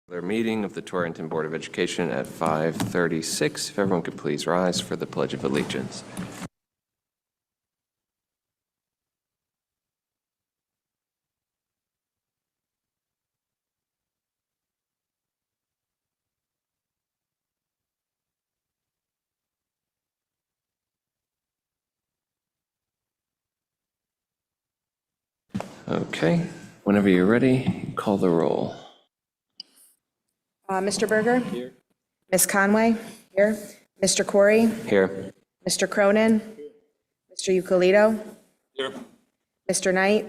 Their meeting of the Torrington Board of Education at 5:36. If everyone could please rise for the Pledge of Allegiance. Okay, whenever you're ready, call the roll. Mr. Berger? Here. Ms. Conway? Here. Mr. Corey? Here. Mr. Cronin? Mr. Euclideo? Here. Mr. Knight?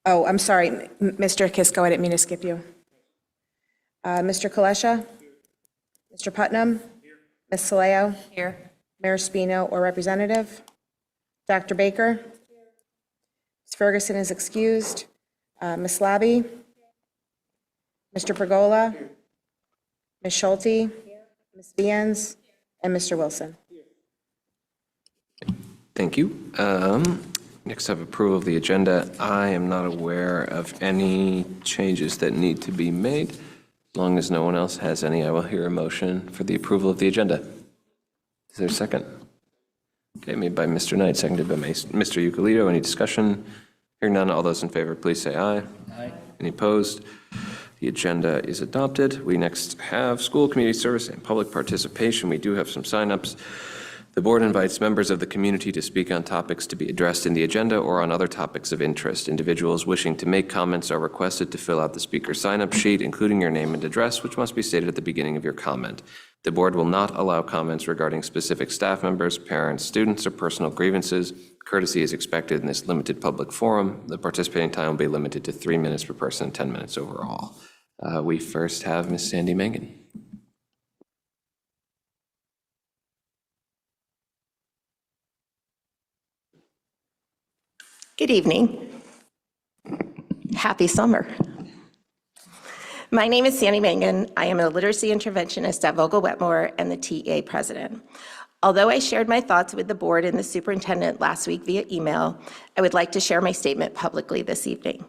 Oh, I'm sorry, Mr. Kisko, I didn't mean to skip you. Mr. Kalesha? Mr. Putnam? Ms. Saleo? Here. Mayor Spino or representative? Dr. Baker? Ms. Ferguson is excused. Ms. Labby? Mr. Pergola, Ms. Schulte, Ms. Vians, and Mr. Wilson. Thank you. Next up, approval of the agenda. I am not aware of any changes that need to be made. As long as no one else has any, I will hear a motion for the approval of the agenda. Is there a second? Okay, made by Mr. Knight, seconded by Mr. Euclideo. Any discussion? Hearing none, all those in favor, please say aye. Aye. Any opposed? The agenda is adopted. We next have school community service and public participation. We do have some signups. The board invites members of the community to speak on topics to be addressed in the agenda or on other topics of interest. Individuals wishing to make comments are requested to fill out the speaker sign-up sheet, including your name and address, which must be stated at the beginning of your comment. The board will not allow comments regarding specific staff members, parents, students, or personal grievances. Courtesy is expected in this limited public forum. The participating time will be limited to 3 minutes per person and 10 minutes overall. We first have Ms. Sandy Mangan. Good evening. Happy summer. My name is Sandy Mangan. I am a literacy interventionist at Vogel Wetmore and the TA president. Although I shared my thoughts with the board and the superintendent last week via email, I would like to share my statement publicly this evening.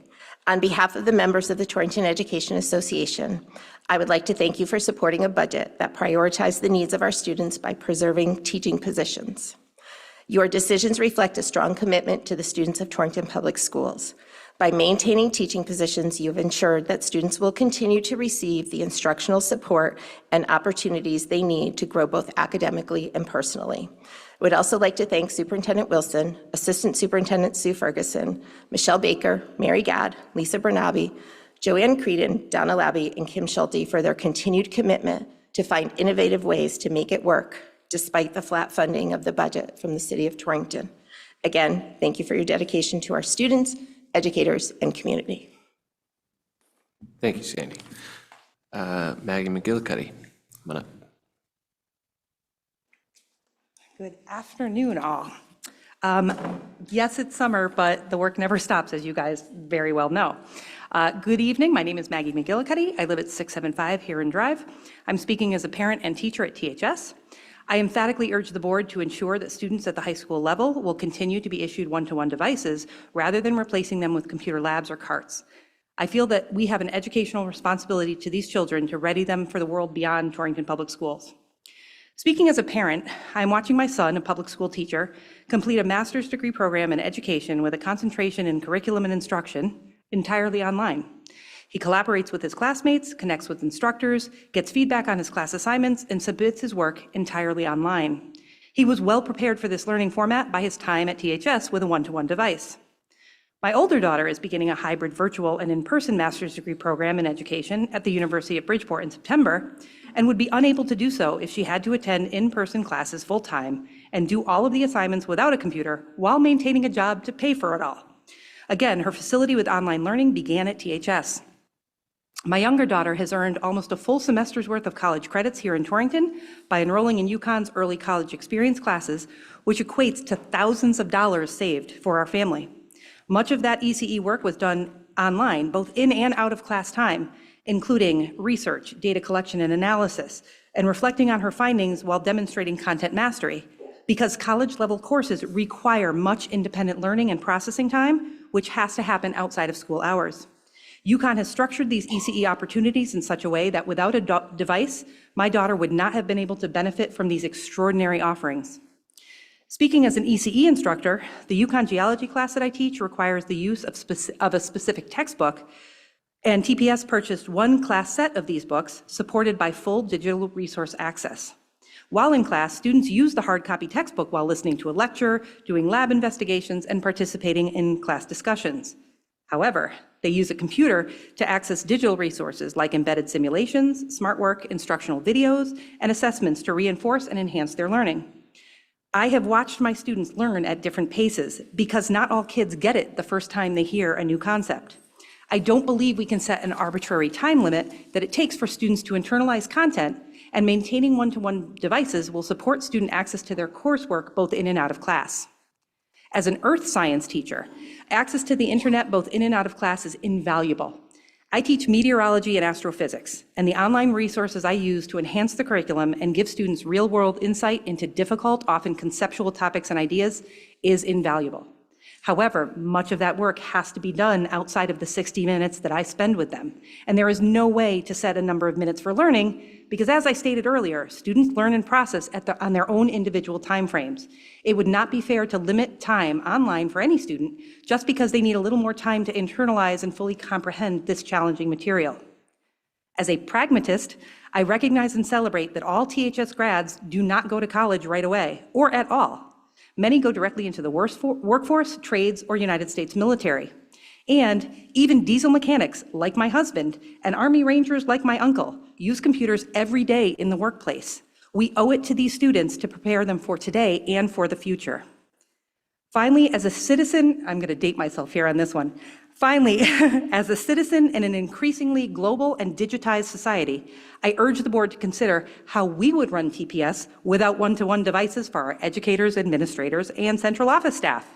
On behalf of the members of the Torrington Education Association, I would like to thank you for supporting a budget that prioritizes the needs of our students by preserving teaching positions. Your decisions reflect a strong commitment to the students of Torrington Public Schools. By maintaining teaching positions, you have ensured that students will continue to receive the instructional support and opportunities they need to grow both academically and personally. I would also like to thank Superintendent Wilson, Assistant Superintendent Sue Ferguson, Michelle Baker, Mary Gadd, Lisa Bernabe, Joanne Creedon, Donna Labby, and Kim Schulte for their continued commitment to find innovative ways to make it work, despite the flat funding of the budget from the City of Torrington. Again, thank you for your dedication to our students, educators, and community. Thank you, Sandy. Maggie McGillicuddy, come on up. Good afternoon, all. Yes, it's summer, but the work never stops, as you guys very well know. Good evening. My name is Maggie McGillicuddy. I live at 675 Heron Drive. I'm speaking as a parent and teacher at THS. I emphatically urge the board to ensure that students at the high school level will continue to be issued one-to-one devices rather than replacing them with computer labs or carts. I feel that we have an educational responsibility to these children to ready them for the world beyond Torrington Public Schools. Speaking as a parent, I'm watching my son, a public school teacher, complete a master's degree program in education with a concentration in curriculum and instruction entirely online. He collaborates with his classmates, connects with instructors, gets feedback on his class assignments, and submits his work entirely online. He was well prepared for this learning format by his time at THS with a one-to-one device. My older daughter is beginning a hybrid virtual and in-person master's degree program in education at the University of Bridgeport in September, and would be unable to do so if she had to attend in-person classes full-time and do all of the assignments without a computer while maintaining a job to pay for it all. Again, her facility with online learning began at THS. My younger daughter has earned almost a full semester's worth of college credits here in Torrington by enrolling in UConn's early college experience classes, which equates to thousands of dollars saved for our family. Much of that ECE work was done online, both in and out of class time, including research, data collection and analysis, and reflecting on her findings while demonstrating content mastery, because college-level courses require much independent learning and processing time, which has to happen outside of school hours. UConn has structured these ECE opportunities in such a way that without a device, my daughter would not have been able to benefit from these extraordinary offerings. Speaking as an ECE instructor, the UConn geology class that I teach requires the use of a specific textbook, and TPS purchased one class set of these books, supported by full digital resource access. While in class, students use the hard copy textbook while listening to a lecture, doing lab investigations, and participating in class discussions. However, they use a computer to access digital resources like embedded simulations, smart work, instructional videos, and assessments to reinforce and enhance their learning. I have watched my students learn at different paces because not all kids get it the first time they hear a new concept. I don't believe we can set an arbitrary time limit that it takes for students to internalize content, and maintaining one-to-one devices will support student access to their coursework both in and out of class. As an earth science teacher, access to the internet both in and out of class is invaluable. I teach meteorology and astrophysics, and the online resources I use to enhance the curriculum and give students real-world insight into difficult, often conceptual topics and ideas is invaluable. However, much of that work has to be done outside of the 60 minutes that I spend with them, and there is no way to set a number of minutes for learning because, as I stated earlier, students learn and process on their own individual timeframes. It would not be fair to limit time online for any student just because they need a little more time to internalize and fully comprehend this challenging material. As a pragmatist, I recognize and celebrate that all THS grads do not go to college right away, or at all. Many go directly into the workforce, trades, or United States military. And even diesel mechanics, like my husband, and Army Rangers, like my uncle, use computers every day in the workplace. We owe it to these students to prepare them for today and for the future. Finally, as a citizen, I'm going to date myself here on this one. Finally, as a citizen in an increasingly global and digitized society, I urge the board to consider how we would run TPS without one-to-one devices for our educators, administrators, and central office staff.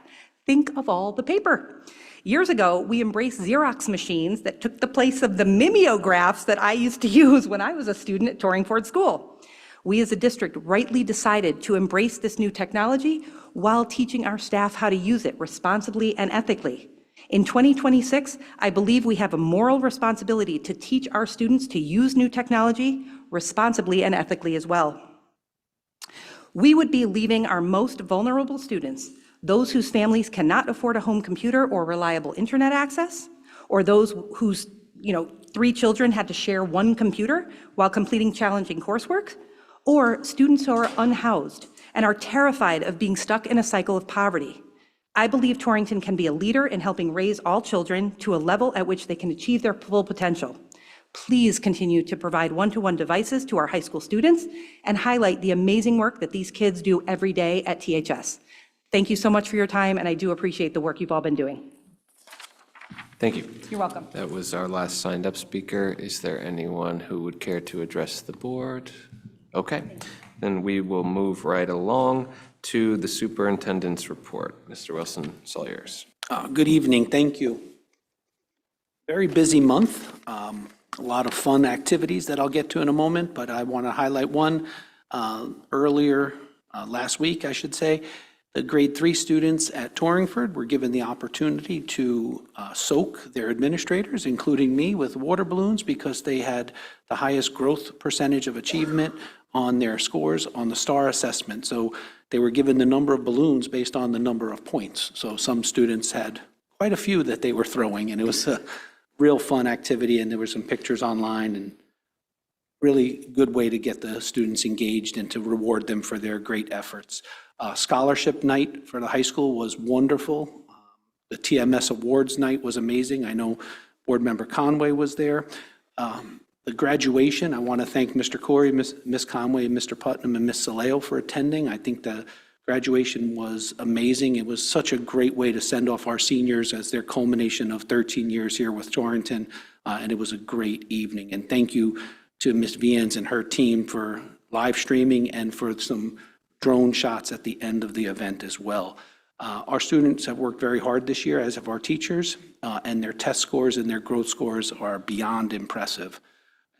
Think of all the paper. Years ago, we embraced Xerox machines that took the place of the mimeographs that I used to use when I was a student at Torrington School. We as a district rightly decided to embrace this new technology while teaching our staff how to use it responsibly and ethically. In 2026, I believe we have a moral responsibility to teach our students to use new technology responsibly and ethically as well. We would be leaving our most vulnerable students, those whose families cannot afford a home computer or reliable internet access, or those whose 3 children had to share one computer while completing challenging coursework, or students who are unhoused and are terrified of being stuck in a cycle of poverty. I believe Torrington can be a leader in helping raise all children to a level at which they can achieve their full potential. Please continue to provide one-to-one devices to our high school students and highlight the amazing work that these kids do every day at THS. Thank you so much for your time, and I do appreciate the work you've all been doing. Thank you. You're welcome. That was our last signed-up speaker. Is there anyone who would care to address the board? Okay, then we will move right along to the superintendent's report. Mr. Wilson, it's all yours. Good evening, thank you. Very busy month, a lot of fun activities that I'll get to in a moment, but I want to highlight one earlier last week, I should say. The grade 3 students at Torrington were given the opportunity to soak their administrators, including me, with water balloons because they had the highest growth percentage of achievement on their scores on the STAR assessment. So they were given the number of balloons based on the number of points. So some students had quite a few that they were throwing, and it was a real fun activity, and there were some pictures online, and really good way to get the students engaged and to reward them for their great efforts. Scholarship night for the high school was wonderful. The TMS Awards night was amazing. I know Board Member Conway was there. The graduation, I want to thank Mr. Corey, Ms. Conway, Mr. Putnam, and Ms. Saleo for attending. I think the graduation was amazing. It was such a great way to send off our seniors as their culmination of 13 years here with Torrington, and it was a great evening. And thank you to Ms. Vians and her team for live streaming and for some drone shots at the end of the event as well. Our students have worked very hard this year, as have our teachers, and their test scores and their growth scores are beyond impressive.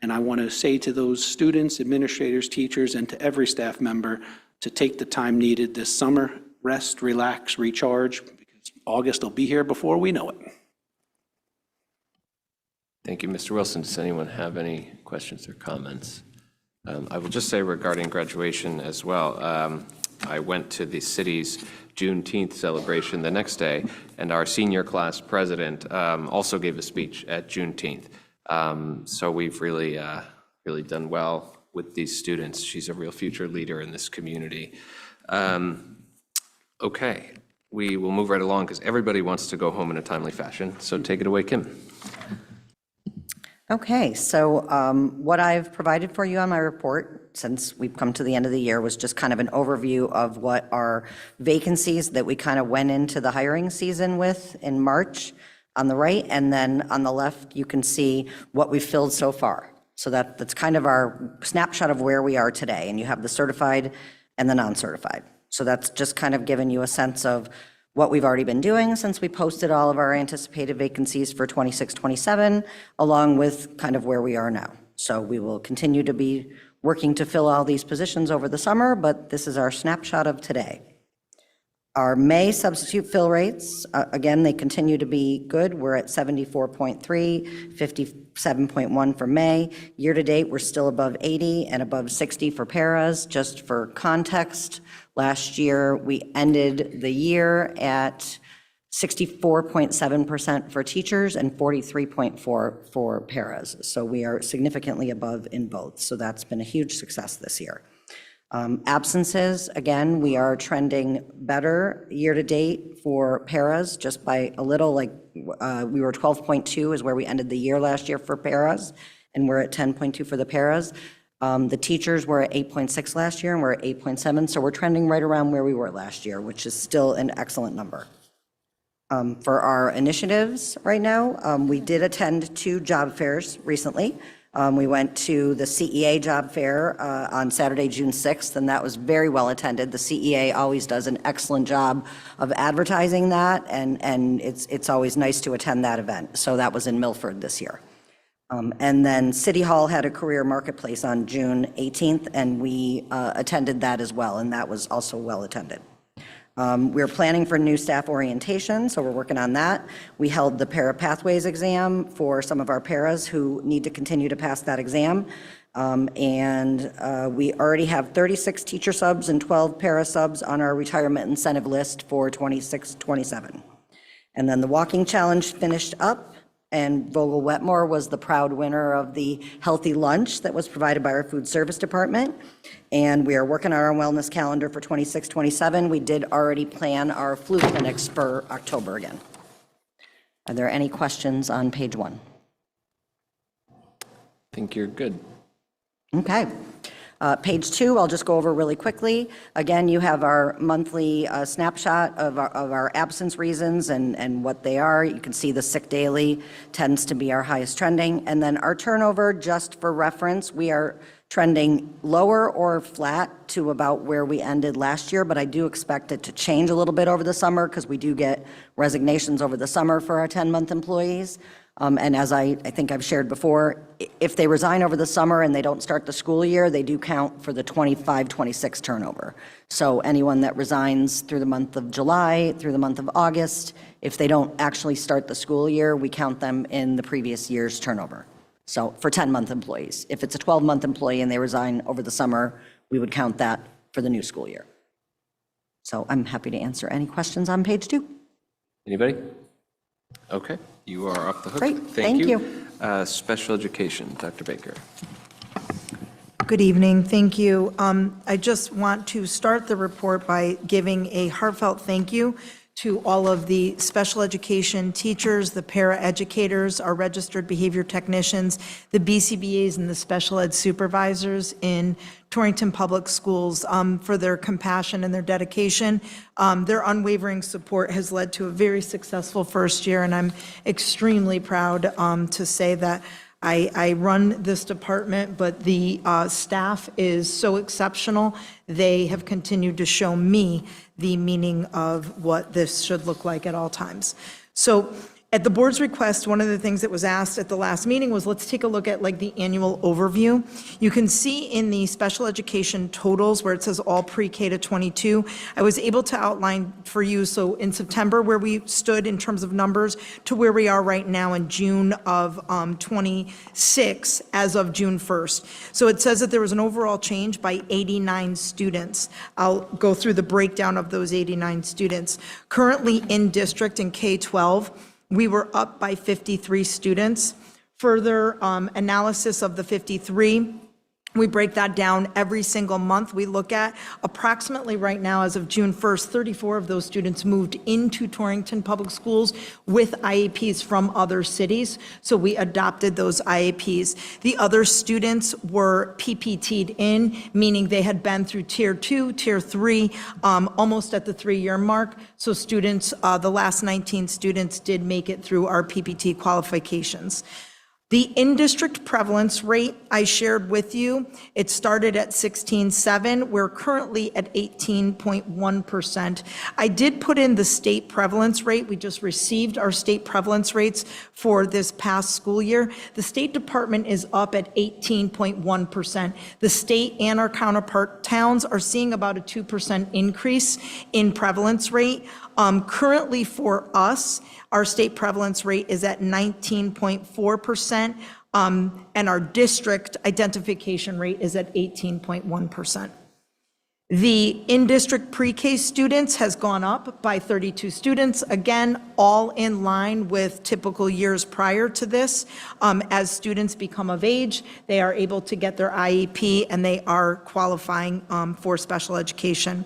And I want to say to those students, administrators, teachers, and to every staff member to take the time needed this summer, rest, relax, recharge, because August will be here before we know it. Thank you, Mr. Wilson. Does anyone have any questions or comments? I will just say regarding graduation as well, I went to the city's Juneteenth celebration the next day, and our senior class president also gave a speech at Juneteenth. So we've really, really done well with these students. She's a real future leader in this community. Okay, we will move right along because everybody wants to go home in a timely fashion. So take it away, Kim. Okay, so what I've provided for you on my report, since we've come to the end of the year, was just kind of an overview of what our vacancies that we kind of went into the hiring season with in March on the right, and then on the left, you can see what we've filled so far. So that's kind of our snapshot of where we are today, and you have the certified and the non-certified. So that's just kind of giving you a sense of what we've already been doing since we posted all of our anticipated vacancies for 26-27, along with kind of where we are now. So we will continue to be working to fill all these positions over the summer, but this is our snapshot of today. Our May substitute fill rates, again, they continue to be good. We're at 74.3, 57.1 for May. Year-to-date, we're still above 80 and above 60 for paras. Just for context, last year, we ended the year at 64.7% for teachers and 43.4 for paras. So we are significantly above in both. So that's been a huge success this year. Absences, again, we are trending better year-to-date for paras, just by a little, like we were 12.2 is where we ended the year last year for paras, and we're at 10.2 for the paras. The teachers were at 8.6 last year, and we're at 8.7, so we're trending right around where we were last year, which is still an excellent number. For our initiatives right now, we did attend 2 job fairs recently. We went to the CEA job fair on Saturday, June 6th, and that was very well attended. The CEA always does an excellent job of advertising that, and it's always nice to attend that event. So that was in Milford this year. And then City Hall had a career marketplace on June 18th, and we attended that as well, and that was also well attended. We're planning for new staff orientation, so we're working on that. We held the Para Pathways exam for some of our paras who need to continue to pass that exam. We already have 36 teacher subs and 12 para subs on our retirement incentive list for 26-27. And then the walking challenge finished up, and Vogel Wetmore was the proud winner of the healthy lunch that was provided by our food service department. And we are working on our wellness calendar for 26-27. We did already plan our flu clinics for October again. Are there any questions on page 1? I think you're good. Okay. Page 2, I'll just go over really quickly. Again, you have our monthly snapshot of our absence reasons and what they are. You can see the sick daily tends to be our highest trending. And then our turnover, just for reference, we are trending lower or flat to about where we ended last year, but I do expect it to change a little bit over the summer because we do get resignations over the summer for our 10-month employees. And as I think I've shared before, if they resign over the summer and they don't start the school year, they do count for the 25-26 turnover. So anyone that resigns through the month of July, through the month of August, if they don't actually start the school year, we count them in the previous year's turnover. So for 10-month employees. If it's a 12-month employee and they resign over the summer, we would count that for the new school year. So I'm happy to answer any questions on page 2. Anybody? Okay, you are off the hook. Great, thank you. Special education, Dr. Baker. Good evening, thank you. I just want to start the report by giving a heartfelt thank you to all of the special education teachers, the para-educators, our registered behavior technicians, the BCBAs, and the special ed supervisors in Torrington Public Schools for their compassion and their dedication. Their unwavering support has led to a very successful first year, and I'm extremely proud to say that I run this department, but the staff is so exceptional. They have continued to show me the meaning of what this should look like at all times. So At the board's request, one of the things that was asked at the last meeting was, let's take a look at like the annual overview. You can see in the special education totals where it says all pre-K to 22, I was able to outline for you, so in September, where we stood in terms of numbers to where we are right now in June of 26 as of June 1st. So it says that there was an overall change by 89 students. I'll go through the breakdown of those 89 students. Currently in district in K-12, we were up by 53 students. Further analysis of the 53, we break that down every single month. We look at approximately right now, as of June 1st, 34 of those students moved into Torrington Public Schools with IEPs from other cities. So we adopted those IEPs. The other students were PPT'd in, meaning they had been through Tier 2, Tier 3, almost at the 3-year mark. So students, the last 19 students did make it through our PPT qualifications. The in-district prevalence rate I shared with you, it started at 16.7. We're currently at 18.1%. I did put in the state prevalence rate. We just received our state prevalence rates for this past school year. The State Department is up at 18.1%. The state and our counterpart towns are seeing about a 2% increase in prevalence rate. Currently for us, our state prevalence rate is at 19.4%, and our district identification rate is at 18.1%. The in-district pre-K students has gone up by 32 students, again, all in line with typical years prior to this. As students become of age, they are able to get their IEP and they are qualifying for special education.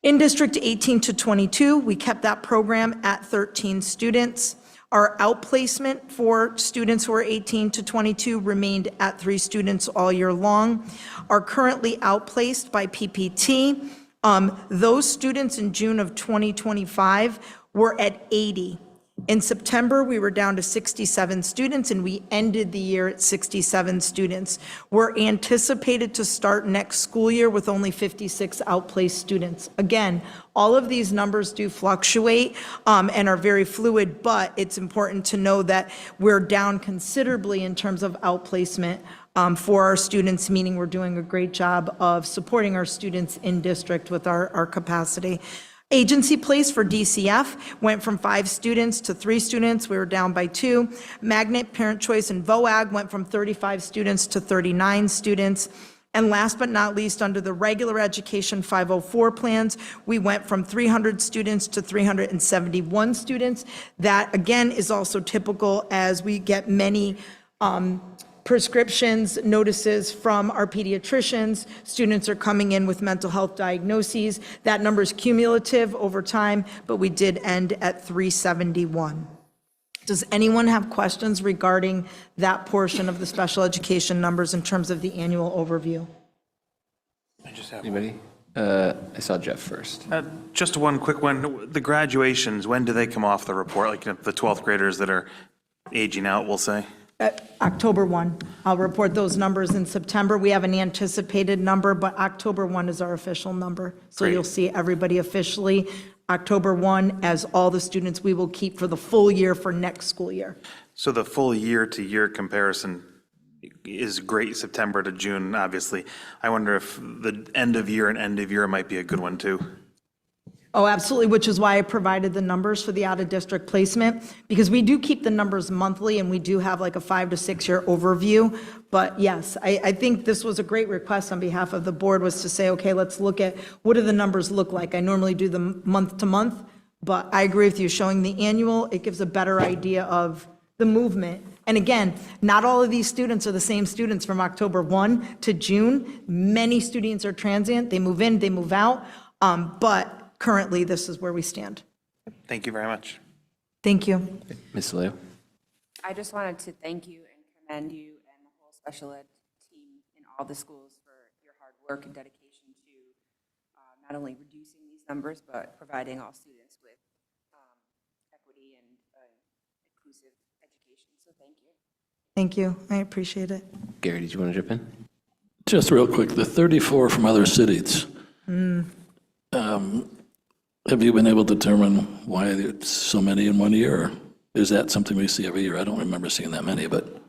In District 18 to 22, we kept that program at 13 students. Our outplacement for students who are 18 to 22 remained at 3 students all year long. Are currently outplaced by PPT. Those students in June of 2025 were at 80. In September, we were down to 67 students, and we ended the year at 67 students. We're anticipated to start next school year with only 56 outplaced students. Again, all of these numbers do fluctuate and are very fluid, but it's important to know that we're down considerably in terms of outplacement for our students, meaning we're doing a great job of supporting our students in district with our capacity. Agency place for DCF went from 5 students to 3 students. We were down by 2. Magnet, Parent Choice, and VOAG went from 35 students to 39 students. And last but not least, under the regular education 504 plans, we went from 300 students to 371 students. That, again, is also typical as we get many prescriptions, notices from our pediatricians. Students are coming in with mental health diagnoses. That number is cumulative over time, but we did end at 371. Does anyone have questions regarding that portion of the special education numbers in terms of the annual overview? Anybody? I saw Jeff first. Just one quick one. The graduations, when do they come off the report? Like the 12th graders that are aging out, we'll say? October 1. I'll report those numbers in September. We have an anticipated number, but October 1 is our official number. So Great. you'll see everybody officially October 1 as all the students we will keep for the full year for next school year. So the full year-to-year comparison is great, September to June, obviously. I wonder if the end of year and end of year might be a good one, too. Oh, absolutely, which is why I provided the numbers for the out-of-district placement, because we do keep the numbers monthly, and we do have like a 5 to 6 year overview. But yes, I think this was a great request on behalf of the board, was to say, okay, let's look at what do the numbers look like. I normally do the month to month, but I agree with you, showing the annual, it gives a better idea of the movement. And again, not all of these students are the same students from October 1 to June. Many students are transient, they move in, they move out, but currently, this is where we stand. Thank you very much. Thank you. Ms. Leo? I just wanted to thank you and commend you and the whole special ed team in all the schools for your hard work and dedication to not only reducing these numbers, but providing all students with equity and inclusive education. So thank you. Thank you. I appreciate it. Gary, did you want to jump in? Just real quick, the 34 from other cities. Have you been able to determine why it's so many in one year? Is that something we see every year? I don't remember seeing that many, but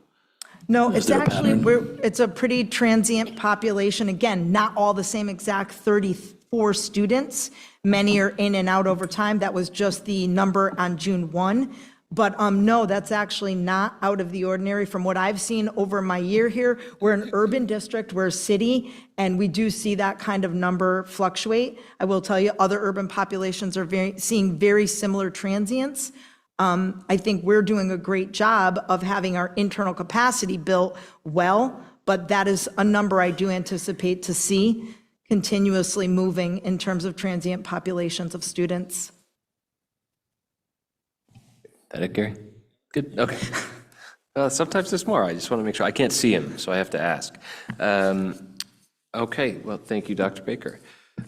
No, Is it's there a actually, pattern? it's a pretty transient population. Again, not all the same exact 34 students. Many are in and out over time. That was just the number on June 1. But no, that's actually not out of the ordinary. From what I've seen over my year here, we're an urban district, we're a city, and we do see that kind of number fluctuate. I will tell you, other urban populations are seeing very similar transients. I think we're doing a great job of having our internal capacity built well, but that is a number I do anticipate to see continuously moving in terms of transient populations of students. That it, Gary? Good, okay. Sometimes there's more, I just want to make sure, I can't see him, so I have to ask. Okay, well, thank you, Dr. Baker.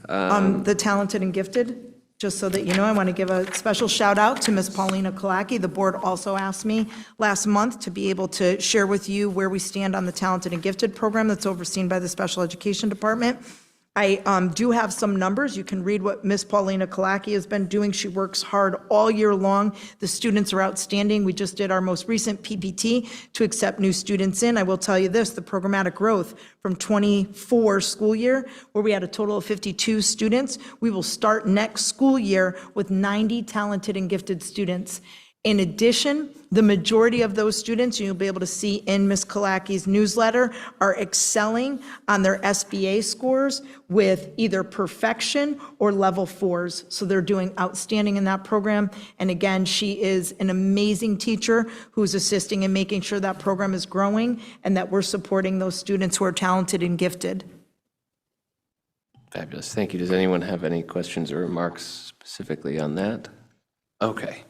The talented and gifted, just so that you know, I want to give a special shout out to Ms. Paulina Kalaki. The board also asked me last month to be able to share with you where we stand on the talented and gifted program that's overseen by the special education department. I do have some numbers. You can read what Ms. Paulina Kalaki has been doing. She works hard all year long. The students are outstanding. We just did our most recent PPT to accept new students in. I will tell you this, the programmatic growth from 24 school year, where we had a total of 52 students, we will start next school year with 90 talented and gifted students. In addition, the majority of those students, you'll be able to see in Ms. Kalaki's newsletter, are excelling on their SBA scores with either perfection or level 4s. So they're doing outstanding in that program. And again, she is an amazing teacher who's assisting in making sure that program is growing and that we're supporting those students who are talented and gifted. Fabulous, thank you. Does anyone have any questions or remarks specifically on that? Okay.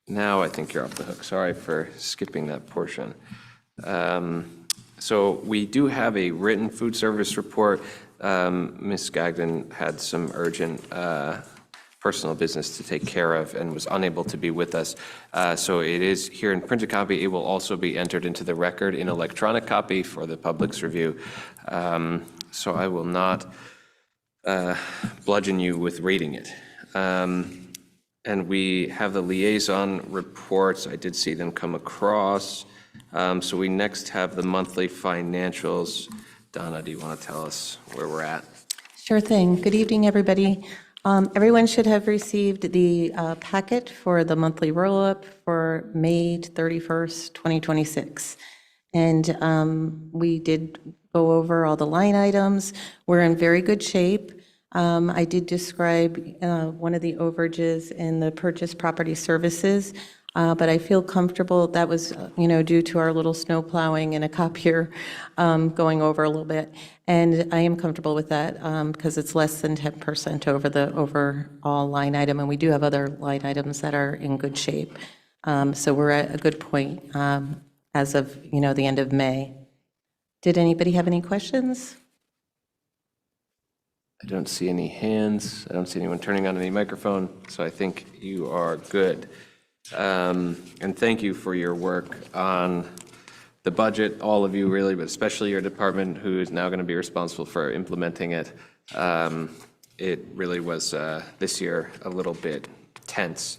Now I think you're off the hook. Sorry for skipping that portion. So we do have a written food service report. Ms. Gagnon had some urgent personal business to take care of and was unable to be with us. So it is here in printed copy. It will also be entered into the record in electronic copy for the public's review. So I will not bludgeon you with reading it. And we have the liaison reports. I did see them come across. So we next have the monthly financials. Donna, do you want to tell us where we're at? Sure thing. Good evening, everybody. Everyone should have received the packet for the monthly roll-up for May 31st, 2026. And we did go over all the line items. We're in very good shape. I did describe one of the overages in the purchase property services, but I feel comfortable that was, due to our little snow plowing and a copier going over a little bit. And I am comfortable with that because it's less than 10% over the overall line item, and we do have other line items that are in good shape. So we're at a good point as of, the end of May. Did anybody have any questions? I don't see any hands. I don't see anyone turning on any microphone, so I think you are good. And thank you for your work on the budget, all of you really, but especially your department who is now going to be responsible for implementing it. It really was this year a little bit tense,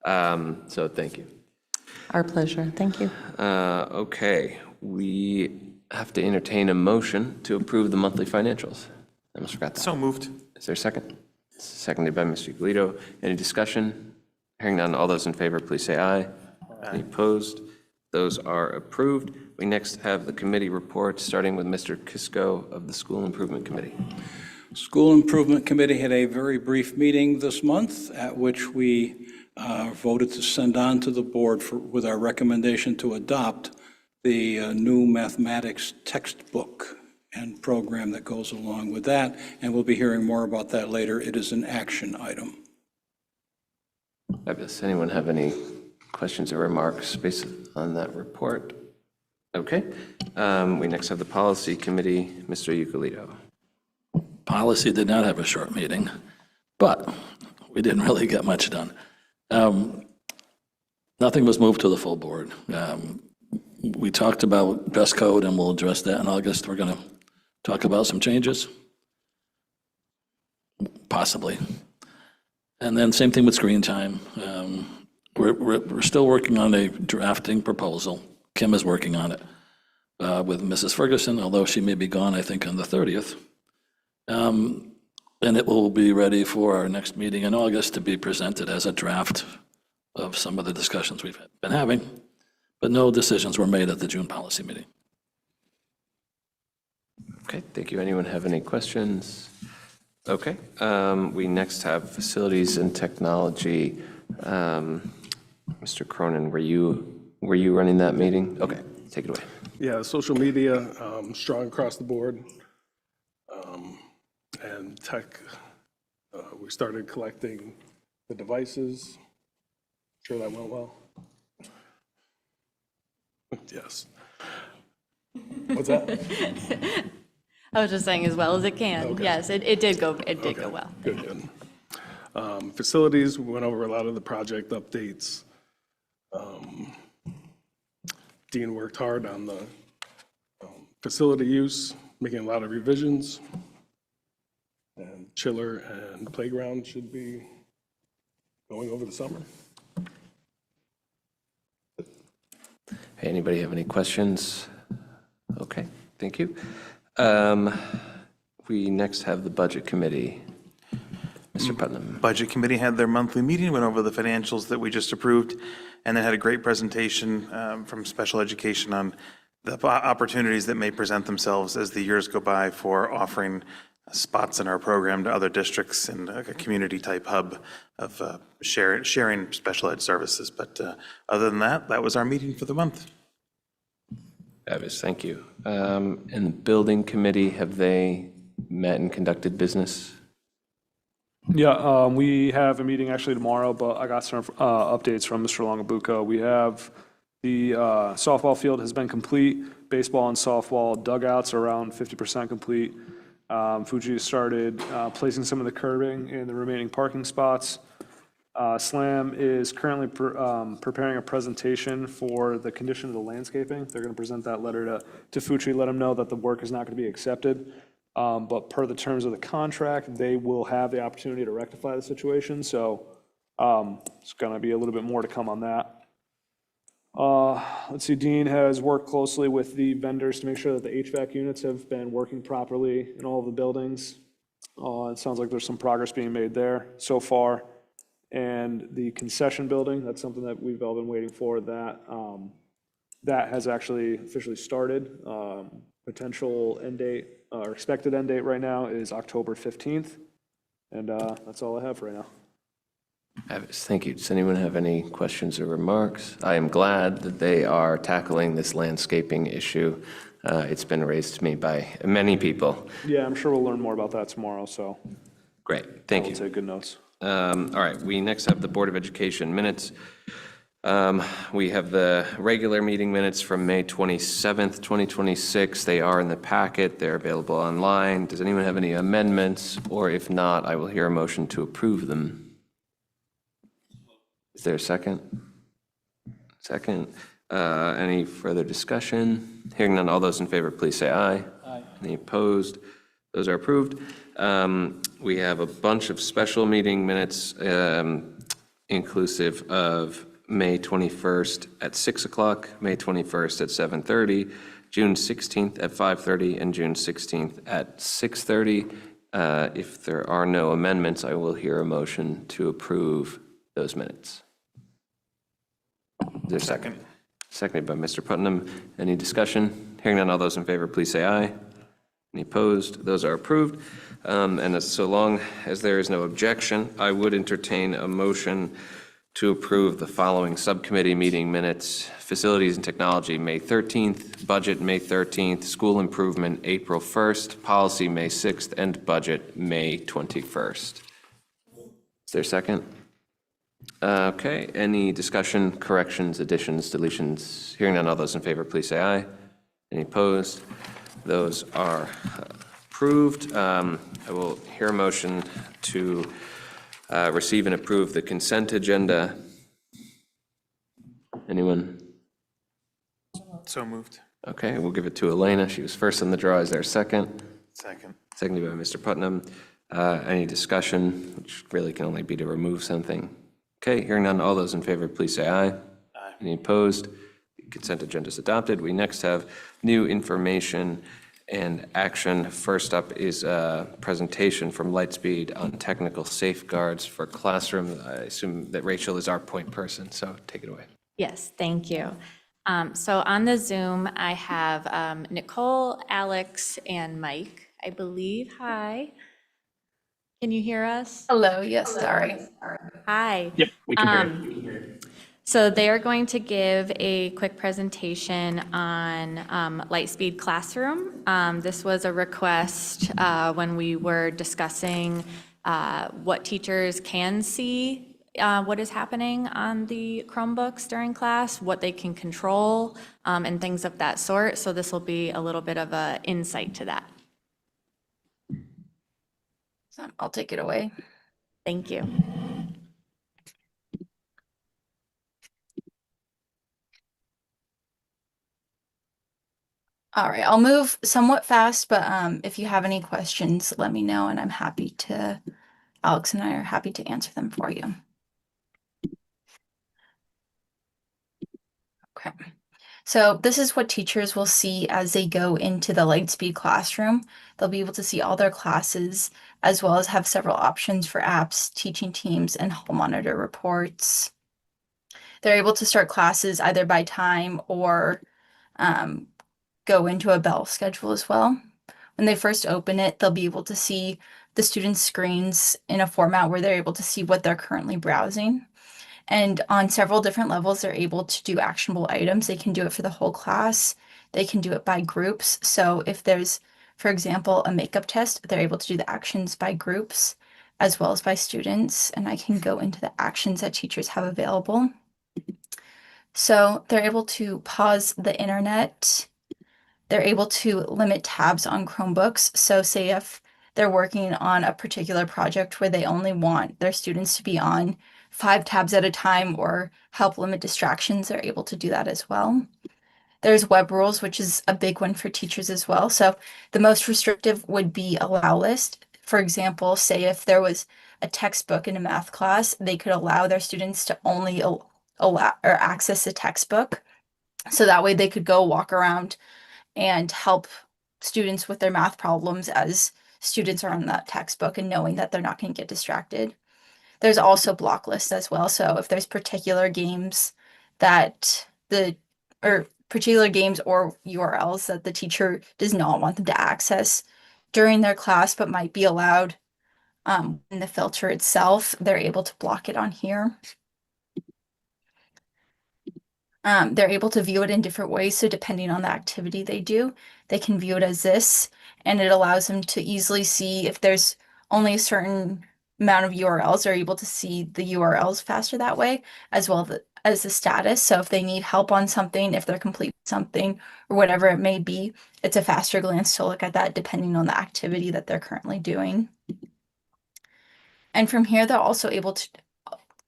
so thank you. Our pleasure. Thank you. Okay, we have to entertain a motion to approve the monthly financials. I almost forgot that. So moved. Is there a second? Seconded by Mr. Galito. Any discussion? Hearing none, all those in favor, please say aye. Any opposed? Those are approved. We next have the committee reports, starting with Mr. Kisco of the School Improvement Committee. School Improvement Committee had a very brief meeting this month at which we voted to send on to the board with our recommendation to adopt the new mathematics textbook and program that goes along with that, and we'll be hearing more about that later. It is an action item. Fabulous. Anyone have any questions or remarks based on that report? Okay. We next have the Policy Committee, Mr. Ucalito. Policy did not have a short meeting, but we didn't really get much done. Nothing was moved to the full board. We talked about dress code, and we'll address that in August. We're going to talk about some changes, possibly. And then same thing with screen time. we're still working on a drafting proposal. Kim is working on it with Mrs. Ferguson, although she may be gone, I think, on the 30th. And it will be ready for our next meeting in August to be presented as a draft of some of the discussions we've been having, but no decisions were made at the June policy meeting. Okay, thank you. Anyone have any questions? Okay, we next have facilities and technology. Mr. Cronin, were you running that meeting? Okay, take it away. Yeah, social media, strong across the board. And tech, we started collecting the devices. Sure that went well? Yes. What's that? I was just saying as well as it can. Okay. Yes, it did go well. Good. Facilities, we went over a lot of the project updates. Dean worked hard on the facility use, making a lot of revisions. And chiller and playground should be going over the summer. Hey, anybody have any questions? Okay, thank you. We next have the Budget Committee. Mr. Putnam. Budget Committee had their monthly meeting, went over the financials that we just approved, and then had a great presentation from special education on the opportunities that may present themselves as the years go by for offering spots in our program to other districts in a community-type hub of sharing special ed services. But other than that, that was our meeting for the month. Fabulous, thank you. And the Building Committee, have they met and conducted business? Yeah, we have a meeting actually tomorrow, but I got some updates from Mr. Longabuco. We have the softball field has been complete. Baseball and softball dugouts are around 50% complete. Fuji started placing some of the curbing in the remaining parking spots. SLAM is currently preparing a presentation for the condition of the landscaping. They're going to present that letter to Fuji, let them know that the work is not going to be accepted. But per the terms of the contract, they will have the opportunity to rectify the situation. So it's going to be a little bit more to come on that. Let's see, Dean has worked closely with the vendors to make sure that the HVAC units have been working properly in all of the buildings. It sounds like there's some progress being made there so far. And the concession building, that's something that we've all been waiting for, that has actually officially started. Potential end date, or expected end date right now is October 15th. And that's all I have for right now. Thank you. Does anyone have any questions or remarks? I am glad that they are tackling this landscaping issue. It's been raised to me by many people. Yeah, I'm sure we'll learn more about that tomorrow, so. Great, thank you. I'll take good notes. All right, we next have the Board of Education minutes. We have the regular meeting minutes from May 27th, 2026. They are in the packet. They're available online. Does anyone have any amendments? Or if not, I will hear a motion to approve them. Is there a second? Second. Any further discussion? Hearing none, all those in favor, please say aye. Aye. Any opposed? Those are approved. We have a bunch of special meeting minutes inclusive of May 21st at 6 o'clock, May 21st at 7:30, June 16th at 5:30, and June 16th at 6:30. If there are no amendments, I will hear a motion to approve those minutes. Is there a second? Seconded by Mr. Putnam. Any discussion? Hearing none, all those in favor, please say aye. Any opposed? Those are approved. And so long as there is no objection, I would entertain a motion to approve the following subcommittee meeting minutes: Facilities and Technology, May 13th, Budget, May 13th, School Improvement, April 1st, Policy, May 6th, and Budget, May 21st. Is there a second? Okay, any discussion, corrections, additions, deletions? Hearing none, all those in favor, please say aye. Any opposed? Those are approved. I will hear a motion to receive and approve the consent agenda. Anyone? So moved. Okay, we'll give it to Elena. She was first on the draw. Is there a second? Second. Seconded by Mr. Putnam. Any discussion, which really can only be to remove something? Okay, hearing none, all those in favor, please say aye. Aye. Any opposed? The consent agenda is adopted. We next have new information and action. First up is a presentation from Lightspeed on technical safeguards for classroom. I assume that Rachel is our point person, so take it away. Yes, thank you. So on the Zoom, I have Nicole, Alex, and Mike, I believe. Hi. Can you hear us? Hello, yes, sorry. Hi. Yep, we can hear you. So they are going to give a quick presentation on Lightspeed Classroom. This was a request when we were discussing what teachers can see, what is happening on the Chromebooks during class, what they can control, and things of that sort. So this will be a little bit of an insight to that. So I'll take it away. Thank you. All right, I'll move somewhat fast, but if you have any questions, let me know, and Alex and I are happy to answer them for you. Okay. So this is what teachers will see as they go into the Lightspeed classroom. They'll be able to see all their classes, as well as have several options for apps, teaching teams, and hall monitor reports. They're able to start classes either by time or go into a bell schedule as well. When they first open it, they'll be able to see the students' screens in a format where they're able to see what they're currently browsing. And on several different levels, they're able to do actionable items. They can do it for the whole class. They can do it by groups. So if there's, for example, a makeup test, they're able to do the actions by groups as well as by students. And I can go into the actions that teachers have available. So they're able to pause the internet. They're able to limit tabs on Chromebooks. So say if they're working on a particular project where they only want their students to be on 5 tabs at a time or help limit distractions, they're able to do that as well. There's web rules, which is a big one for teachers as well. So the most restrictive would be allow list. For example, say if there was a textbook in a math class, they could allow their students to only allow or access the textbook. So that way they could go walk around and help students with their math problems as students are on that textbook and knowing that they're not going to get distracted. There's also block lists as well. So if there's particular games particular games or URLs that the teacher does not want them to access during their class, but might be allowed in the filter itself, they're able to block it on here. They're able to view it in different ways. So depending on the activity they do, they can view it as this, and it allows them to easily see if there's only a certain amount of URLs, they're able to see the URLs faster that way, as well as the status. So if they need help on something, if they're complete something, or whatever it may be, it's a faster glance to look at that depending on the activity that they're currently doing. And from here, they're also able to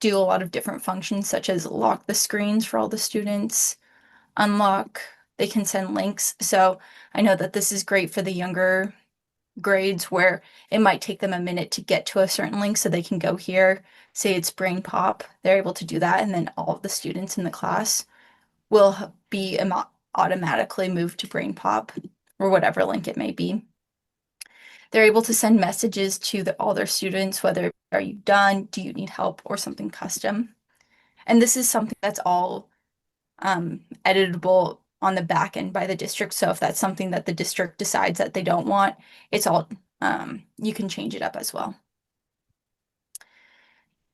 do a lot of different functions, such as lock the screens for all the students, unlock, they can send links. So I know that this is great for the younger grades where it might take them a minute to get to a certain link, so they can go here, say it's Brain Pop, they're able to do that, and then all of the students in the class will be automatically moved to Brain Pop or whatever link it may be. They're able to send messages to all their students, whether are you done, do you need help, or something custom. And this is something that's all editable on the back end by the district. So if that's something that the district decides that they don't want, it's all, you can change it up as well.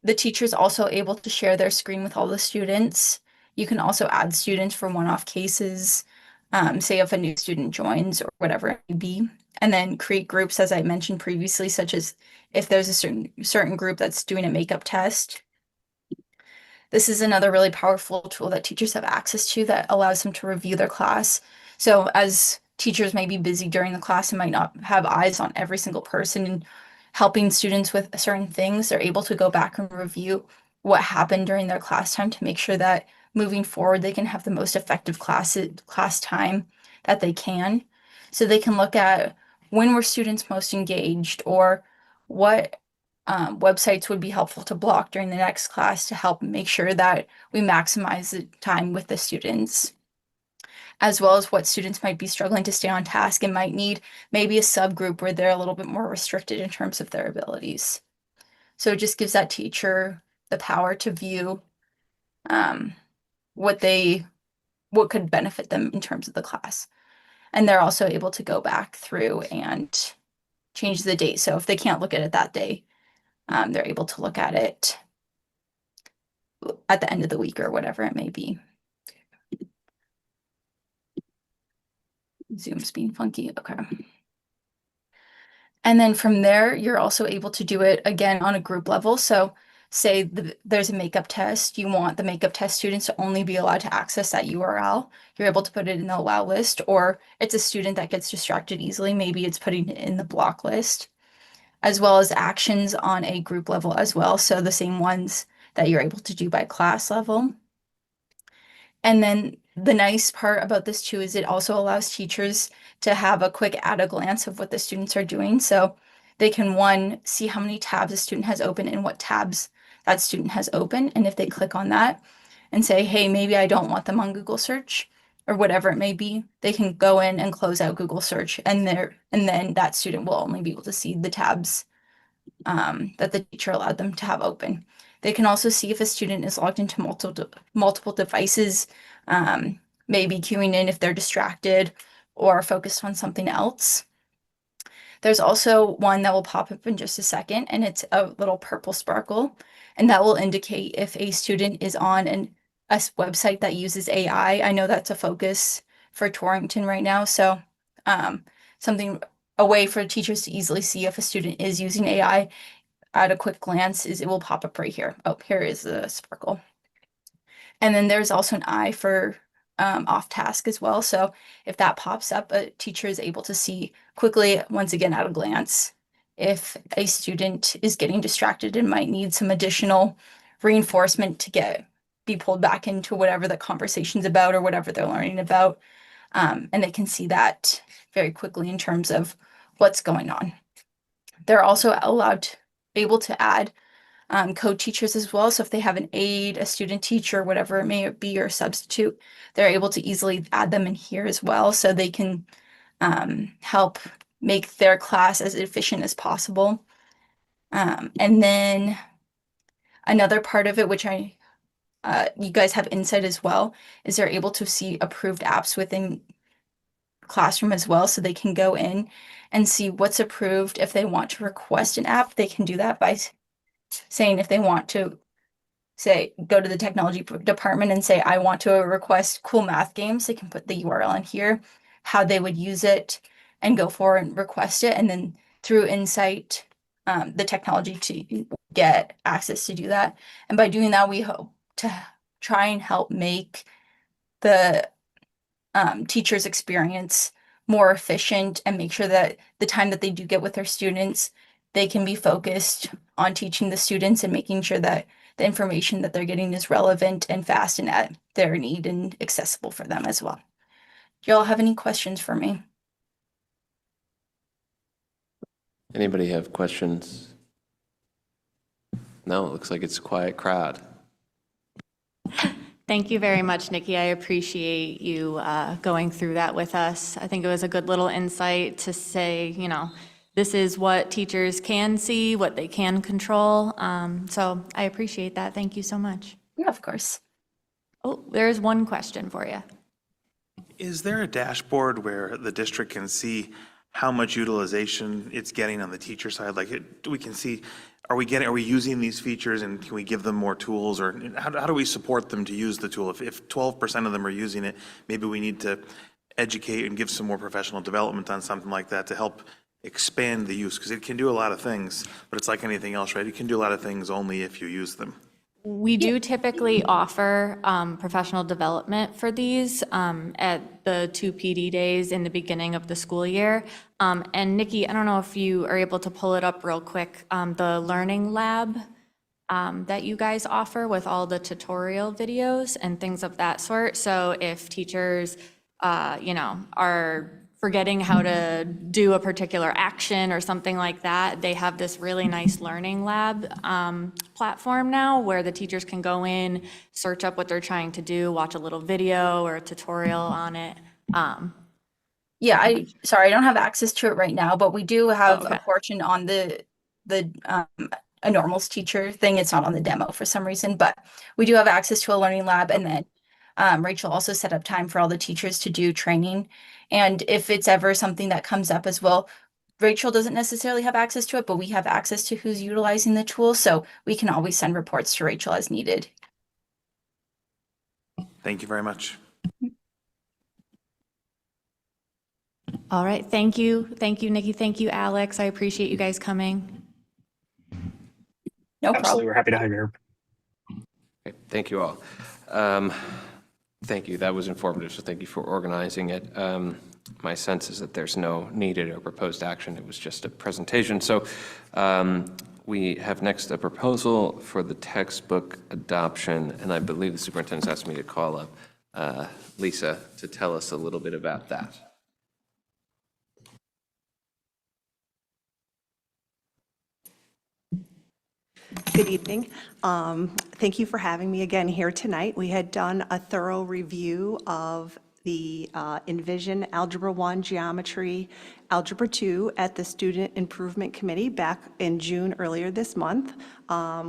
The teacher's also able to share their screen with all the students. You can also add students for one-off cases, say if a new student joins or whatever it may be, and then create groups, as I mentioned previously, such as if there's a certain group that's doing a makeup test. This is another really powerful tool that teachers have access to that allows them to review their class. So as teachers may be busy during the class and might not have eyes on every single person and helping students with certain things, they're able to go back and review what happened during their class time to make sure that moving forward, they can have the most effective class time that they can. So they can look at when were students most engaged, or what websites would be helpful to block during the next class to help make sure that we maximize the time with the students, as well as what students might be struggling to stay on task and might need maybe a subgroup where they're a little bit more restricted in terms of their abilities. So it just gives that teacher the power to view what could benefit them in terms of the class. And they're also able to go back through and change the date. So if they can't look at it that day, they're able to look at it at the end of the week or whatever it may be. Zoom's being funky. Okay. And then from there, you're also able to do it again on a group level. So say there's a makeup test, you want the makeup test students to only be allowed to access that URL. You're able to put it in the allow list, or it's a student that gets distracted easily. Maybe it's putting it in the block list, as well as actions on a group level as well. So the same ones that you're able to do by class level. And then the nice part about this too is it also allows teachers to have a quick at a glance of what the students are doing. So they can, one, see how many tabs a student has open and what tabs that student has open. And if they click on that and say, hey, maybe I don't want them on Google search or whatever it may be, they can go in and close out Google search, and then that student will only be able to see the tabs that the teacher allowed them to have open. They can also see if a student is logged into multiple devices, maybe queuing in if they're distracted or focused on something else. There's also one that will pop up in just a second, and it's a little purple sparkle, and that will indicate if a student is on a website that uses AI. I know that's a focus for Torrington right now, so a way for teachers to easily see if a student is using AI at a quick glance is it will pop up right here. Oh, here is the sparkle. And then there's also an eye for off task as well. So if that pops up, a teacher is able to see quickly, once again, at a glance, if a student is getting distracted and might need some additional reinforcement to be pulled back into whatever the conversation's about or whatever they're learning about. And they can see that very quickly in terms of what's going on. They're also able to add co-teachers as well. So if they have an aide, a student teacher, whatever it may be, or substitute, they're able to easily add them in here as well. So they can help make their class as efficient as possible. And then another part of it, which you guys have insight as well, is they're able to see approved apps within Classroom as well. So they can go in and see what's approved. If they want to request an app, they can do that by saying if they want to go to the technology department and say, I want to request cool math games, they can put the URL in here, how they would use it, and go forward and request it. And then through Insight, the technology to get access to do that. And by doing that, we hope to try and help make the teachers' experience more efficient and make sure that the time that they do get with their students, they can be focused on teaching the students and making sure that the information that they're getting is relevant and fast and at their need and accessible for them as well. Do y'all have any questions for me? Anybody have questions? No, it looks like it's a quiet crowd. Thank you very much, Nikki. I appreciate you going through that with us. I think it was a good little insight to say, this is what teachers can see, what they can control. So I appreciate that. Thank you so much. Yeah, of course. Oh, there's one question for you. Is there a dashboard where the district can see how much utilization it's getting on the teacher side? We can see, are we using these features, and can we give them more tools, or how do we support them to use the tool? If 12% of them are using it, maybe we need to educate and give some more professional development on something like that to help expand the use, because it can do a lot of things, but it's like anything else, right? It can do a lot of things only if you use them. We do typically offer professional development for these at the 2 PD days in the beginning of the school year. And Nikki, I don't know if you are able to pull it up real quick, the learning lab that you guys offer with all the tutorial videos and things of that sort. So if teachers, are forgetting how to do a particular action or something like that, they have this really nice learning lab platform now where the teachers can go in, search up what they're trying to do, watch a little video or a tutorial on it. Yeah, sorry, I don't have access to it right now, but we do have Okay. a portion on the a normals teacher thing. It's not on the demo for some reason, but we do have access to a learning lab. And then Rachel also set up time for all the teachers to do training. And if it's ever something that comes up as well, Rachel doesn't necessarily have access to it, but we have access to who's utilizing the tool. So we can always send reports to Rachel as needed. Thank you very much. All right, thank you. Thank you, Nikki. Thank you, Alex. I appreciate you guys coming. No problem. Absolutely, we're happy to have you here. Okay, thank you all. Thank you, that was informative, so thank you for organizing it. My sense is that there's no needed or proposed action, it was just a presentation. So we have next a proposal for the textbook adoption, and I believe the superintendent's asked me to call up Lisa to tell us a little bit about that. Good evening. Thank you for having me again here tonight. We had done a thorough review of the Envision Algebra 1 Geometry, Algebra 2 at the Student Improvement Committee back in June earlier this month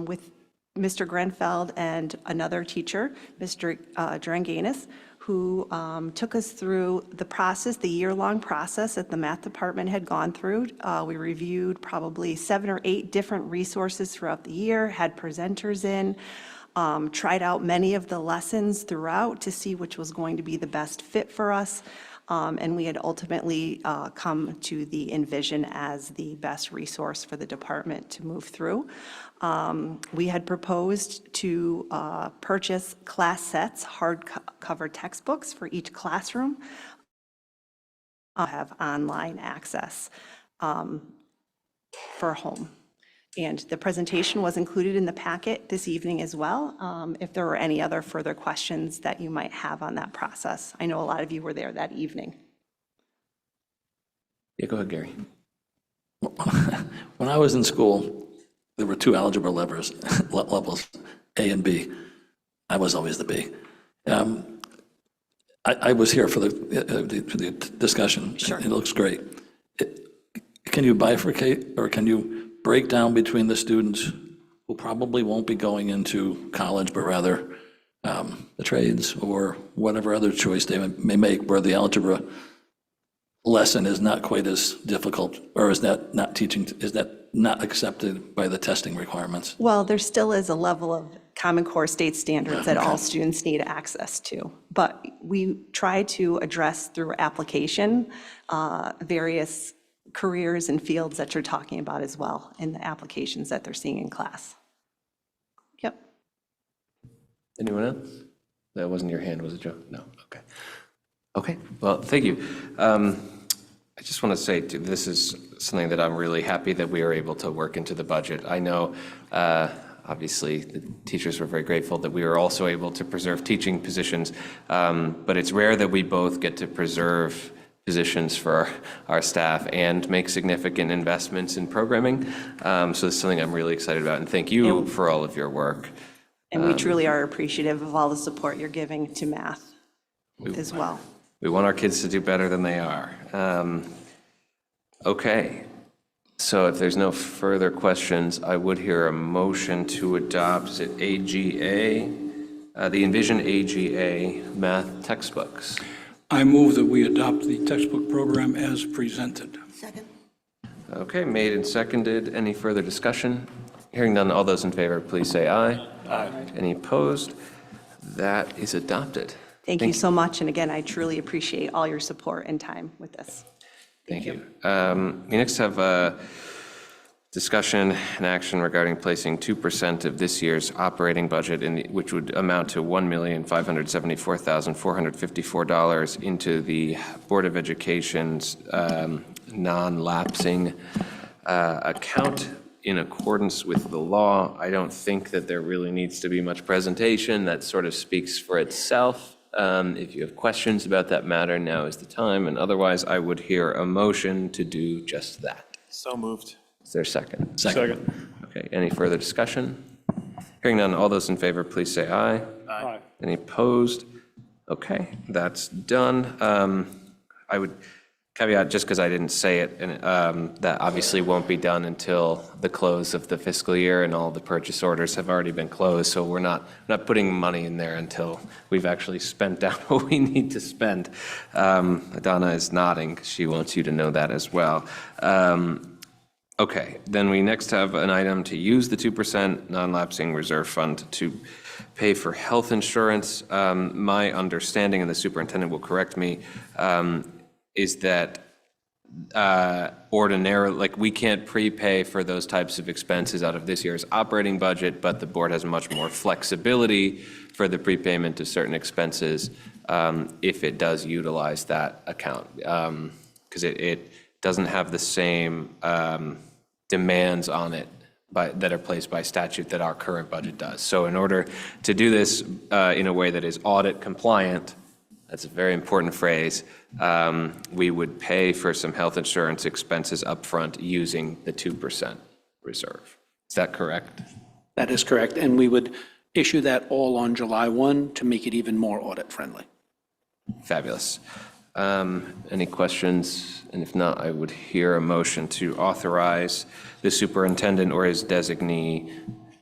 with Mr. Grenfeld and another teacher, Mr. Dranganis, who took us through the process, the year-long process that the math department had gone through. We reviewed probably 7 or 8 different resources throughout the year, had presenters in, tried out many of the lessons throughout to see which was going to be the best fit for us. And we had ultimately come to the Envision as the best resource for the department to move through. We had proposed to purchase class sets, hardcover textbooks for each classroom, have online access for home. And the presentation was included in the packet this evening as well, if there were any other further questions that you might have on that process. I know a lot of you were there that evening. Yeah, go ahead, Gary. When I was in school, there were 2 algebra levels, A and B. I was always the B. I was here for the discussion. Sure. It looks great. Can you bifurcate, or can you break down between the students who probably won't be going into college, but rather the trades or whatever other choice they may make, where the algebra lesson is not quite as difficult, or is that not accepted by the testing requirements? Well, there still is a level of Common Core state standards that all students need access to. But we try to address through application various careers and fields that you're talking about as well in the applications that they're seeing in class. Yep. Anyone else? That wasn't your hand, was it, Joe? No, okay. Okay, well, thank you. I just want to say, too, this is something that I'm really happy that we are able to work into the budget. I know, obviously, the teachers were very grateful that we were also able to preserve teaching positions, but it's rare that we both get to preserve positions for our staff and make significant investments in programming. So this is something I'm really excited about, and thank you for all of your work. And we truly are appreciative of all the support you're giving to math as well. We want our kids to do better than they are. Okay, so if there's no further questions, I would hear a motion to adopt, is it AGA? The Envision AGA math textbooks. I move that we adopt the textbook program as presented. Second. Okay, made and seconded. Any further discussion? Hearing none, all those in favor, please say aye. Aye. Any opposed? That is adopted. Thank you so much. And again, I truly appreciate all your support and time with this. Thank you. We next have a discussion and action regarding placing 2% of this year's operating budget, which would amount to $1,574,454 into the Board of Education's non-lapsing account in accordance with the law. I don't think that there really needs to be much presentation. That sort of speaks for itself. If you have questions about that matter, now is the time, and otherwise, I would hear a motion to do just that. So moved. Is there a second? Second. Okay, any further discussion? Hearing none, all those in favor, please say aye. Aye. Any opposed? Okay, that's done. I would caveat, just because I didn't say it, and that obviously won't be done until the close of the fiscal year, and all the purchase orders have already been closed, so we're not putting money in there until we've actually spent down what we need to spend. Donna is nodding. She wants you to know that as well. Okay, then we next have an item to use the 2% non-lapsing reserve fund to pay for health insurance. My understanding, and the superintendent will correct me, is that ordinarily, like, we can't prepay for those types of expenses out of this year's operating budget, but the board has much more flexibility for the prepayment of certain expenses if it does utilize that account, because it doesn't have the same demands on it that are placed by statute that our current budget does. So in order to do this in a way that is audit compliant, that's a very important phrase, we would pay for some health insurance expenses upfront using the 2% reserve. Is that correct? That is correct, and we would issue that all on July 1 to make it even more audit-friendly. Fabulous. Any questions? And if not, I would hear a motion to authorize the superintendent or his designee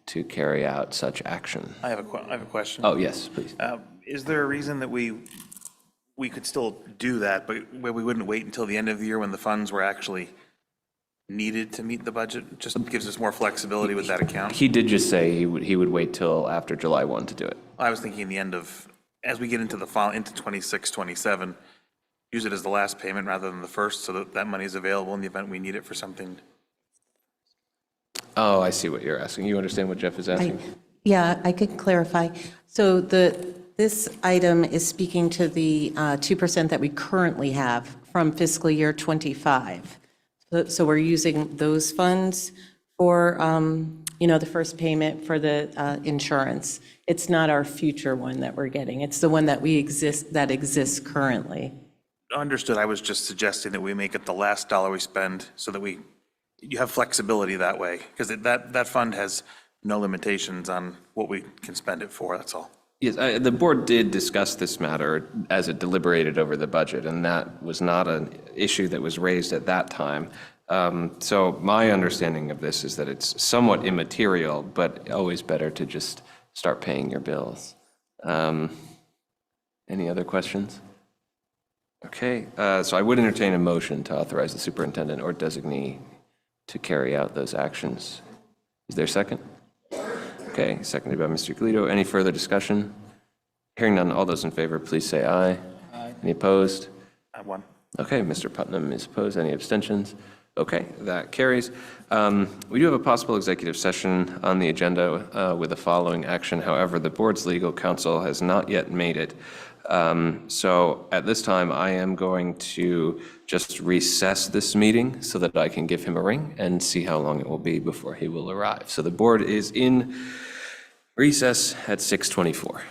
to carry out such action. I have a question. Oh, yes, please. Is there a reason that we could still do that, but where we wouldn't wait until the end of the year when the funds were actually needed to meet the budget? Just gives us more flexibility with that account. He did just say he would wait till after July 1 to do it. I was thinking the end of, as we get into the fall, into 26, 27, use it as the last payment rather than the first, so that that money is available in the event we need it for something. Oh, I see what you're asking. You understand what Jeff is asking? Yeah, I could clarify. So this item is speaking to the 2% that we currently have from fiscal year '25. So we're using those funds for, the first payment for the insurance. It's not our future one that we're getting. It's the one that exists currently. Understood. I was just suggesting that we make it the last dollar we spend so that you have flexibility that way, because that fund has no limitations on what we can spend it for, that's all. Yes, the board did discuss this matter as it deliberated over the budget, and that was not an issue that was raised at that time. So my understanding of this is that it's somewhat immaterial, but always better to just start paying your bills. Any other questions? Okay, so I would entertain a motion to authorize the superintendent or designee to carry out those actions. Is there a second? Okay, seconded by Mr. Galito. Any further discussion? Hearing none, all those in favor, please say aye. Aye. Any opposed? I won. Okay, Mr. Putnam is opposed. Any abstentions? Okay, that carries. We do have a possible executive session on the agenda with the following action. However, the board's legal counsel has not yet made it. So at this time, I am going to just recess this meeting so that I can give him a ring and see how long it will be before he will arrive. So the board is in recess at 6:24.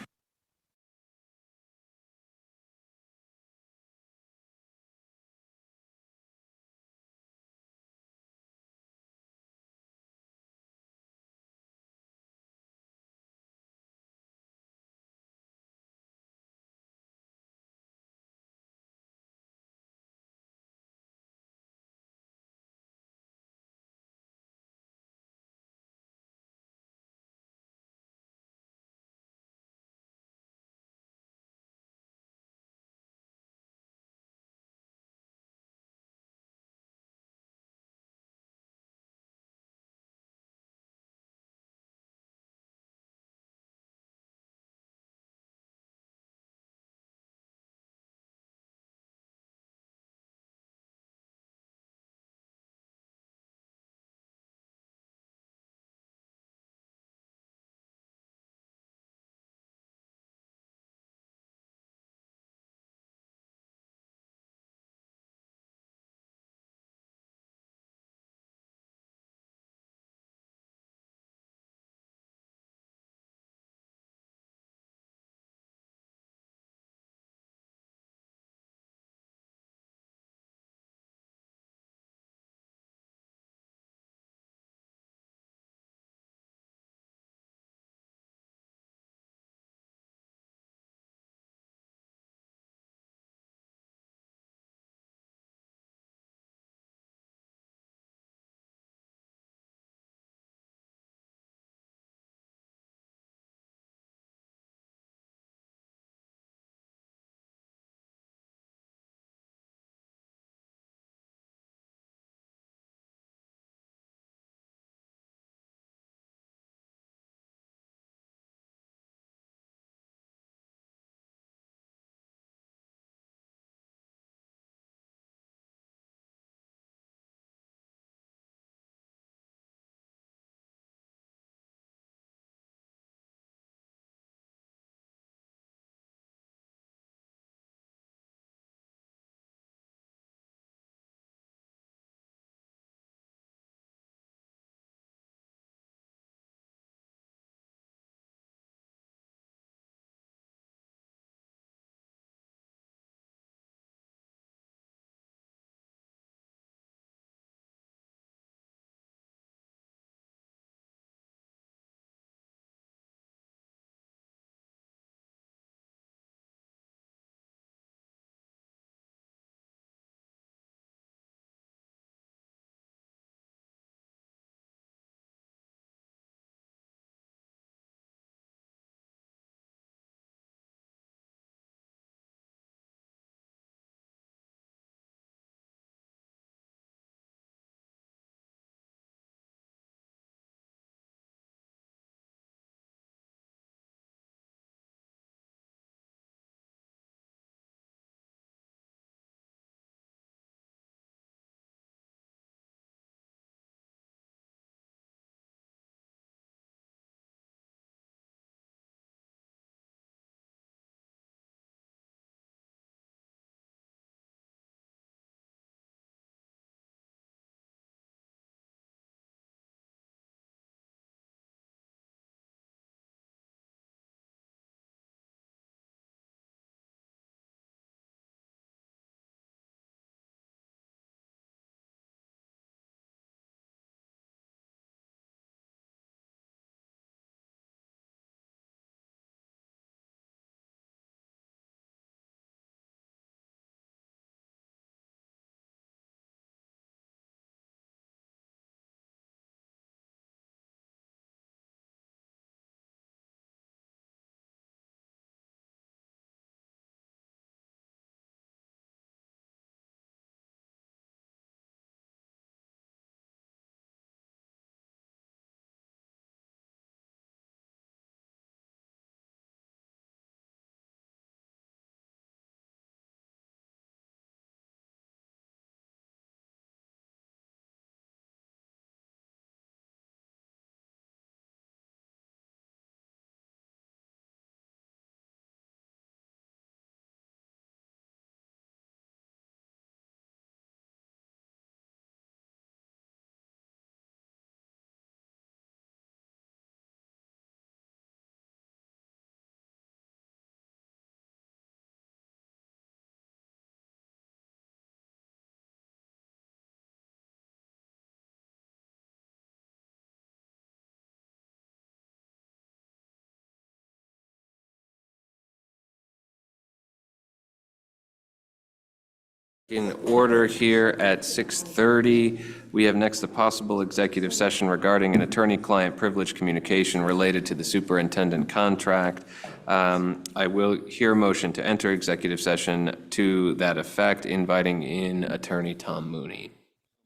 In order here at 6:30, we have next a possible executive session regarding an attorney-client privilege communication related to the superintendent contract. I will hear a motion to enter executive session to that effect, inviting in Attorney Tom Mooney.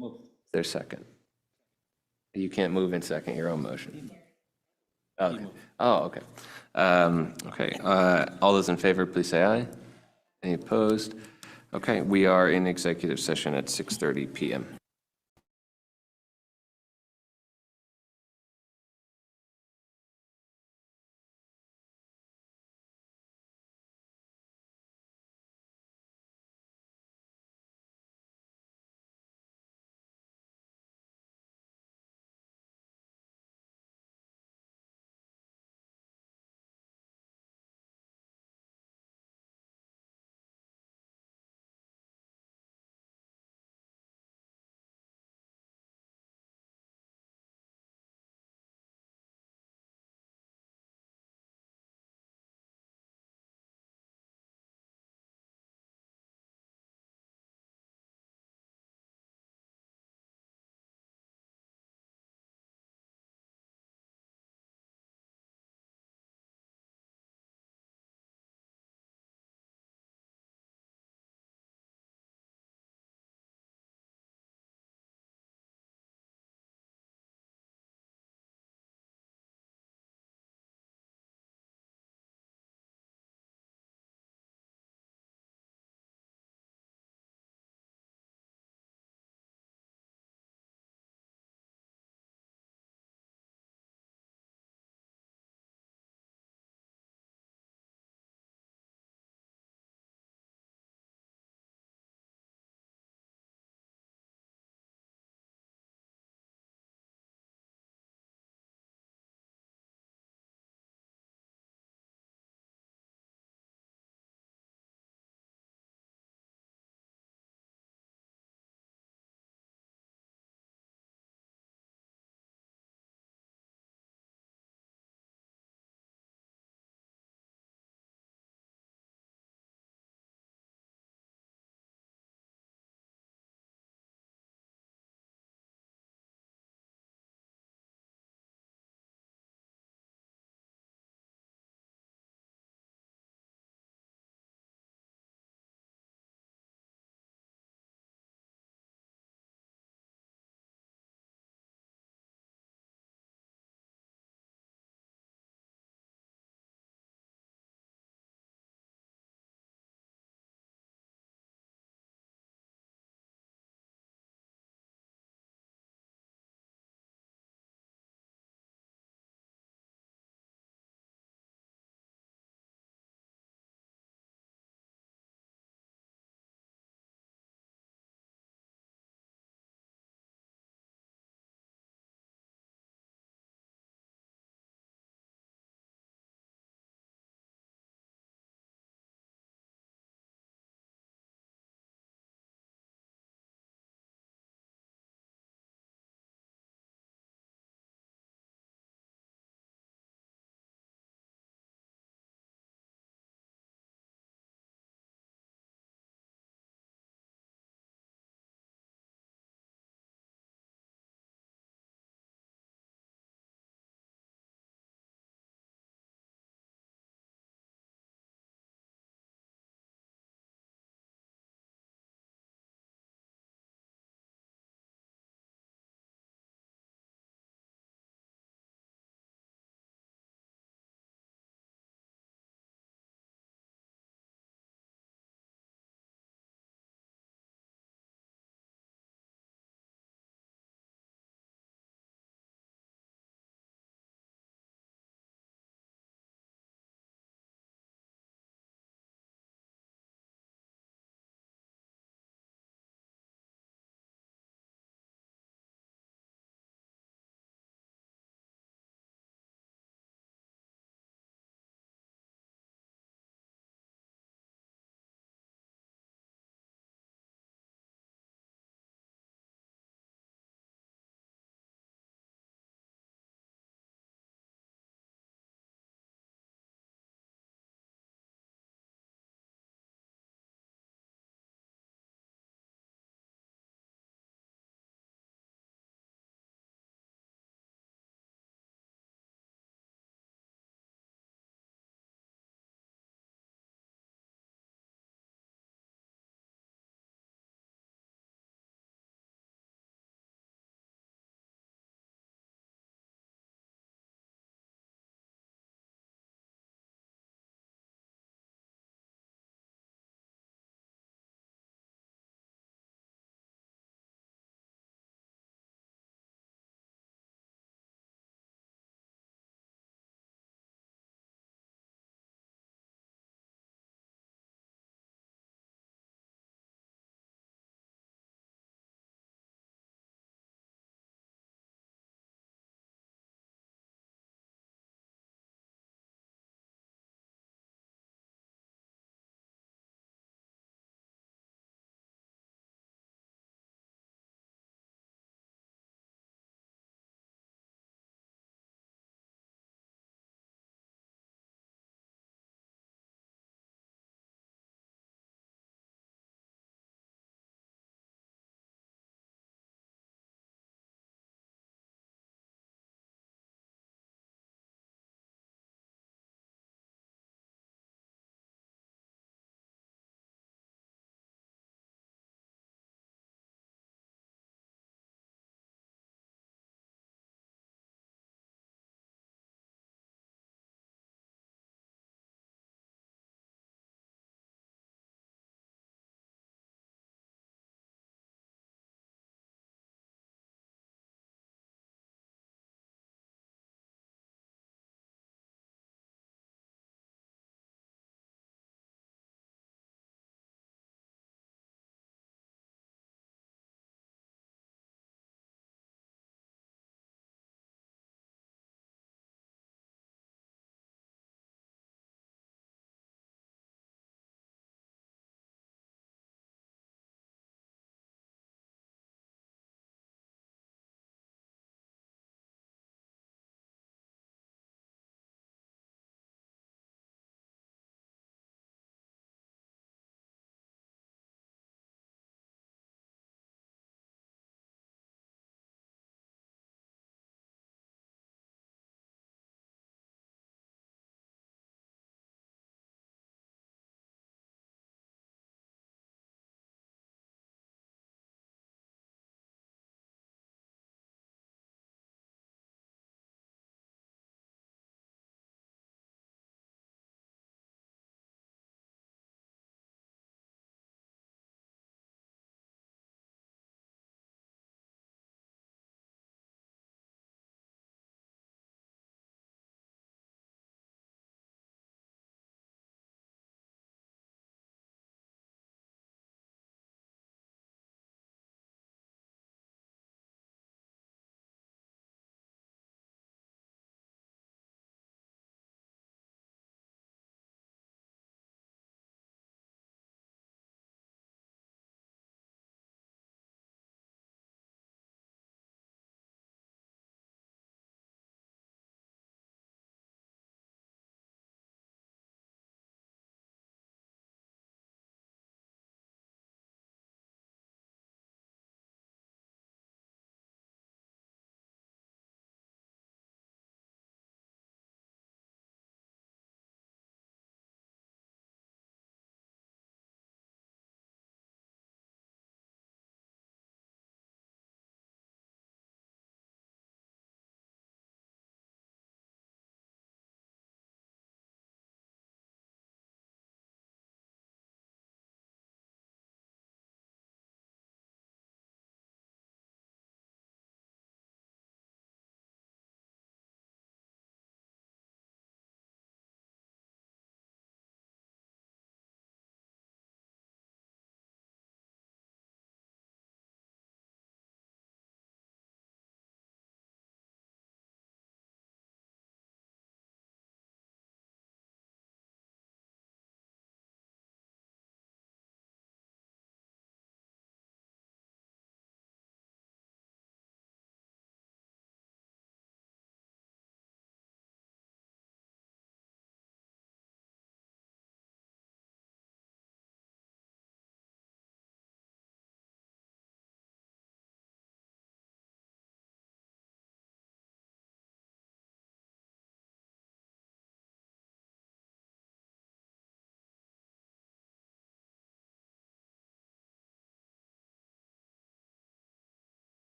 Is there a second? You can't move and second your own motion. Okay. Oh, okay. Okay. All those in favor, please say aye. Any opposed? Okay, we are in executive session at 6:30 PM.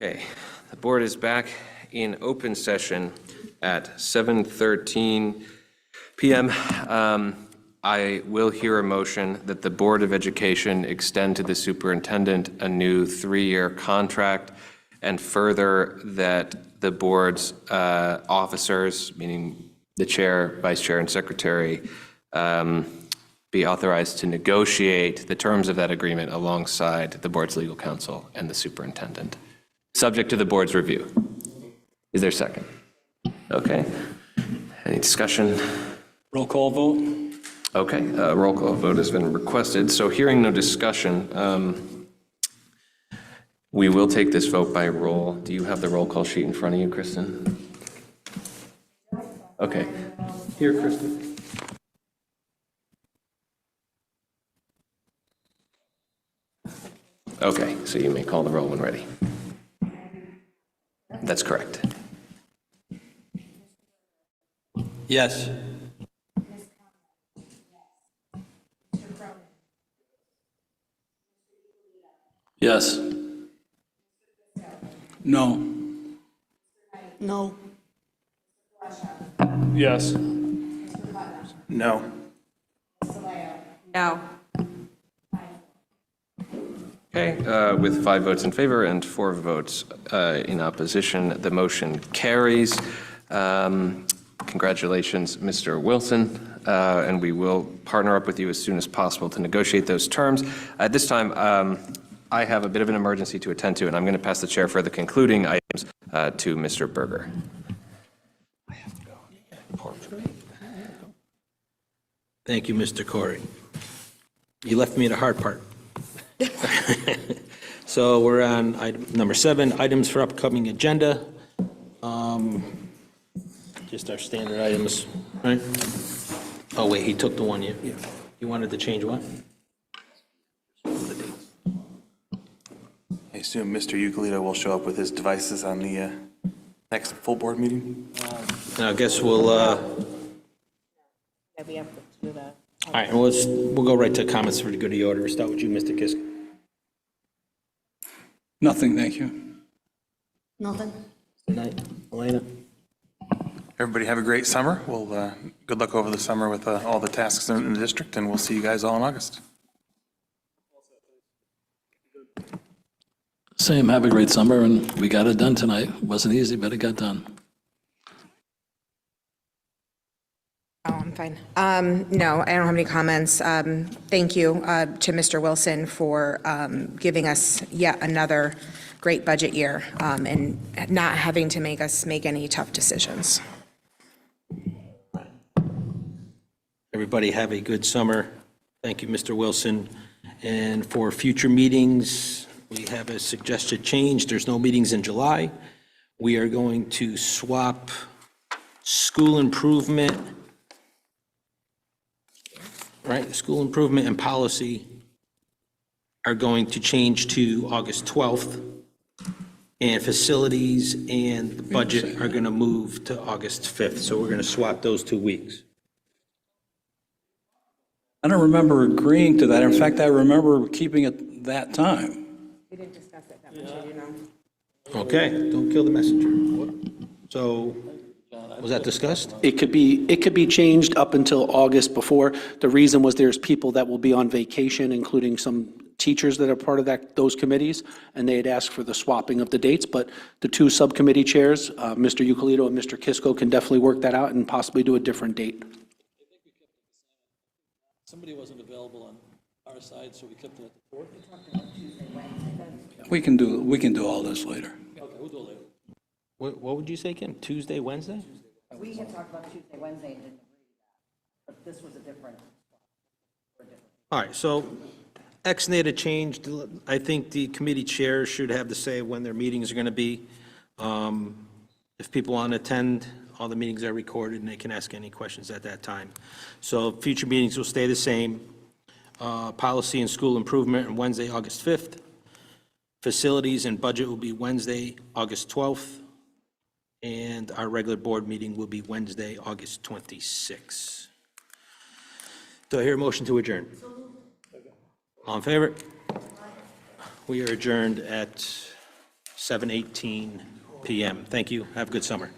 Okay, the board is back in open session at 7:13 PM. I will hear a motion that the Board of Education extend to the superintendent a new 3-year contract, and further that the board's officers, meaning the chair, vice chair, and secretary, be authorized to negotiate the terms of that agreement alongside the board's legal counsel and the superintendent, subject to the board's review. Is there a second? Okay. Any discussion? Roll call vote? Okay, roll call vote has been requested. So hearing no discussion, we will take this vote by roll. Do you have the roll call sheet in front of you, Kristen? Okay. Here, Kristen. Okay, so you may call the roll when ready. That's correct. Yes. Yes. No. No. Yes. No. No. Okay, with 5 votes in favor and 4 votes in opposition, the motion carries. Congratulations, Mr. Wilson, and we will partner up with you as soon as possible to negotiate those terms. At this time, I have a bit of an emergency to attend to, and I'm going to pass the chair for the concluding items to Mr. Berger. Thank you, Mr. Corey. You left me the hard part. So we're on item number 7, items for upcoming agenda. Just our standard items, right? Oh, wait, he took the one you wanted to change what? I assume Mr. Euclid will show up with his devices on the next full board meeting? I guess we'll, all right, we'll go right to comments for the good of the order. We'll start with you, Mr. Kiske. Nothing, thank you. Nothing. Good night. Elena? Everybody have a great summer. Well, good luck over the summer with all the tasks in the district, and we'll see you guys all in August. Same, have a great summer, and we got it done tonight. Wasn't easy, but it got done. Oh, I'm fine. No, I don't have any comments. Thank you to Mr. Wilson for giving us yet another great budget year and not having to make us make any tough decisions. Everybody have a good summer. Thank you, Mr. Wilson. And for future meetings, we have a suggested change. There's no meetings in July. We are going to swap school improvement, right? School improvement and policy are going to change to August 12th. And facilities and the budget are going to move to August 5th. So we're going to swap those 2 weeks. I don't remember agreeing to that. In fact, I remember keeping it that time. We didn't discuss it that much, you know. Okay, don't kill the messenger. So, was that discussed? It could be changed up until August before. The reason was there's people that will be on vacation, including some teachers that are part of those committees, and they had asked for the swapping of the dates, but the 2 subcommittee chairs, Mr. Euclid and Mr. Kisko, can definitely work that out and possibly do a different date. Somebody wasn't available on our side, so we kept it at the 4th. We can do all this later. Okay, we'll do it later. What would you say, Kim? Tuesday, Wednesday? We had talked about Tuesday, Wednesday, and didn't agree to that, but this was a different. All right, so ex-nata changed. I think the committee chairs should have the say when their meetings are going to be. If people want to attend, all the meetings are recorded, and they can ask any questions at that time. So future meetings will stay the same. Policy and school improvement on Wednesday, August 5th. Facilities and budget will be Wednesday, August 12th. And our regular board meeting will be Wednesday, August 26th. Do I hear a motion to adjourn? All in favor? We are adjourned at 7:18 PM. Thank you. Have a good summer.